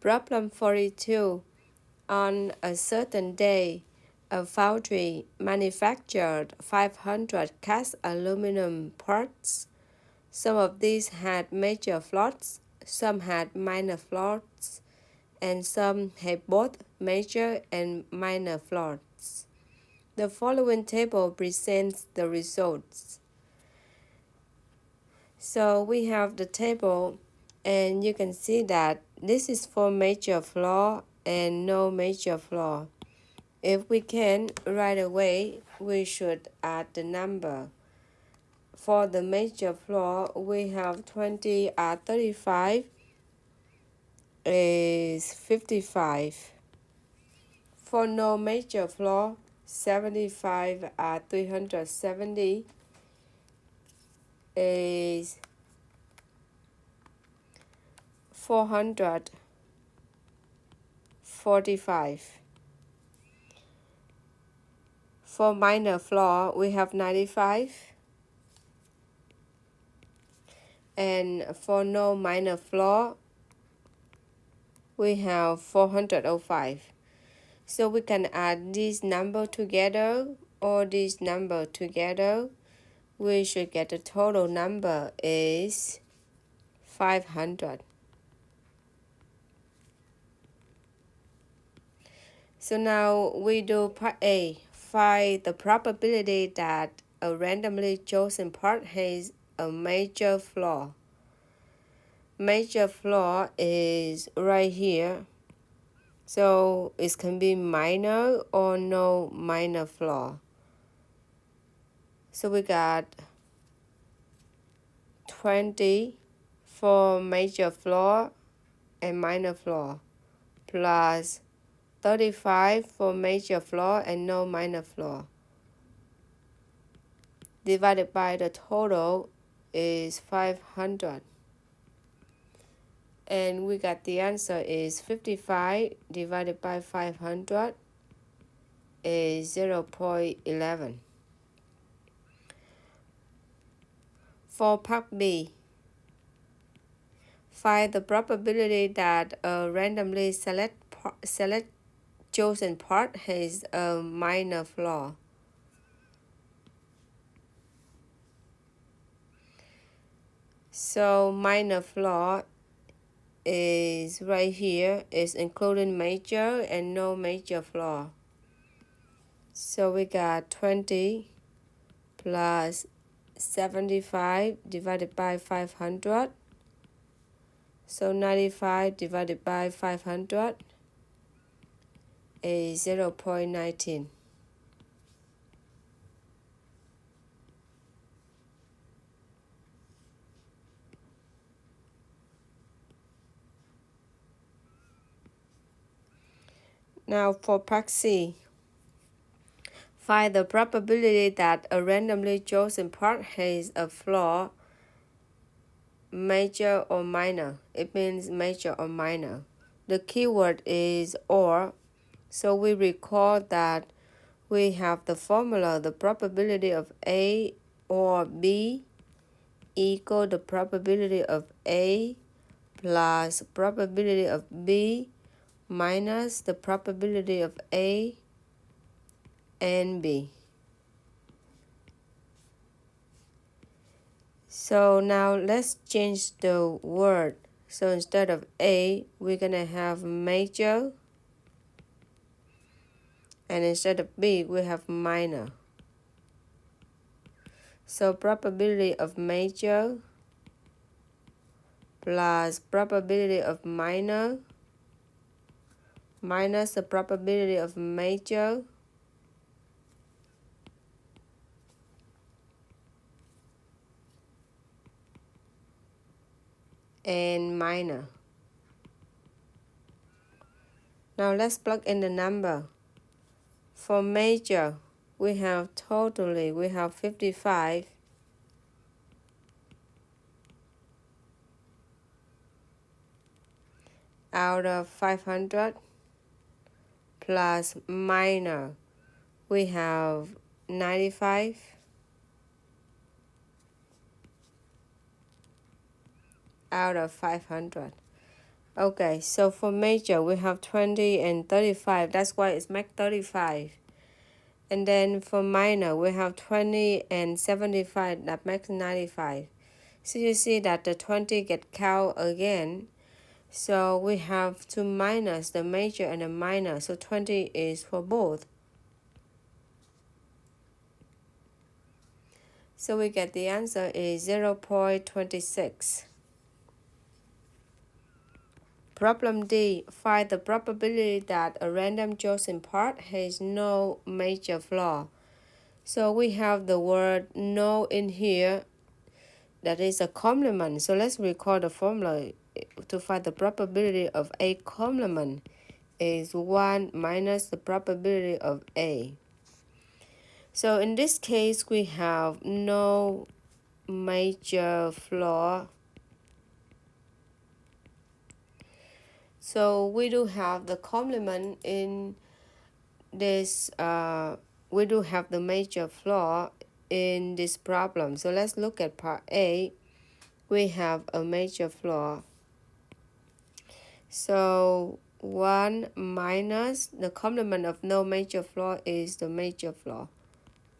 Problem 42. On a certain day, a foundry manufactured 500 cast aluminum parts. Some of these had major flaws, some had minor flaws, and some had both major and minor flaws. The following table presents the results. So we have the table, and you can see that this is for major flaw and no major flaw. If we can, right away, we should add the number. For the major flaw, we have 20 at 35 is 55. For no major flaw, 75 at 370 is 445. For minor flaw, we have 95. And for no minor flaw, we have 405. So we can add this number together or this number together. We should get the total number is 500. So now we do part A. Find the probability that a randomly chosen part has a major flaw. Major flaw is right here. So it can be minor or no minor flaw. So we got 20 for major flaw and minor flaw, plus 35 for major flaw and no minor flaw, divided by the total is 500. And we got the answer is 55 divided by 500 is 0.11. For part B, find the probability that a randomly select chosen part has a minor flaw. So minor flaw is right here, is including major and no major flaw. So we got 20 plus 75 divided by 500. So 95 divided by 500 is 0.19. Now for part C, find the probability that a randomly chosen part has a flaw, major or minor. It means major or minor. The keyword is or, so we recall that we have the formula, the probability of A or B equal the probability of A plus probability of B minus the probability of A and B. So now let's change the word. So instead of A, we're going to have major. And instead of B, we have minor. So probability of major plus probability of minor minus the probability of major and minor. Now let's plug in the number. For major, we have 55 out of 500 plus minor, we have 95 out of 500. Okay, so for major, we have 20 and 35. That's why it's make 35. And then for minor, we have 20 and 75. That makes 95. So you see that the 20 get count again. So we have to minus the major and the minor. So 20 is for both. So we get the answer is 0.26. Problem D. Find the probability that a random chosen part has no major flaw. So we have the word no in here. That is a complement. So let's recall the formula to find the probability of a complement is 1 minus the probability of A. So in this case, we have no major flaw. So we do have the complement in this, we do have the major flaw in this problem. So let's look at part A. We have a major flaw. So 1 minus the complement of no major flaw is the major flaw.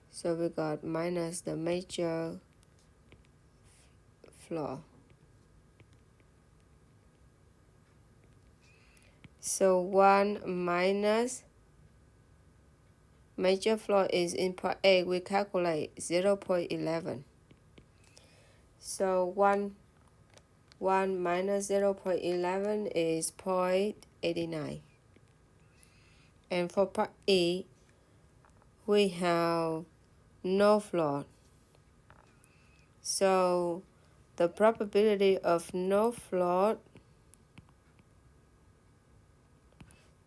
So we got minus the major flaw. So 1 minus major flaw is in part A. We calculate 0.11. So 1 minus 0.11 is 0.89. And for part E, we have no flaw. So the probability of no flaw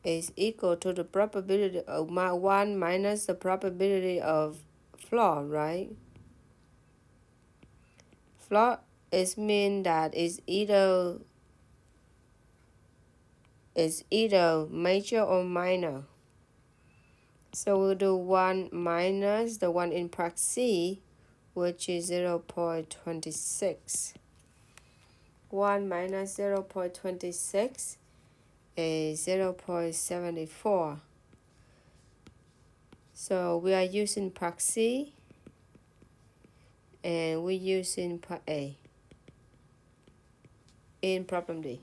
is equal to the probability of 1 minus the probability of flaw, right? Flaw is mean that it's either major or minor. So we'll do 1 minus the one in part C, which is 0.26. 1 minus 0.26 is 0.74. So we are using part C and we're using part A in problem D.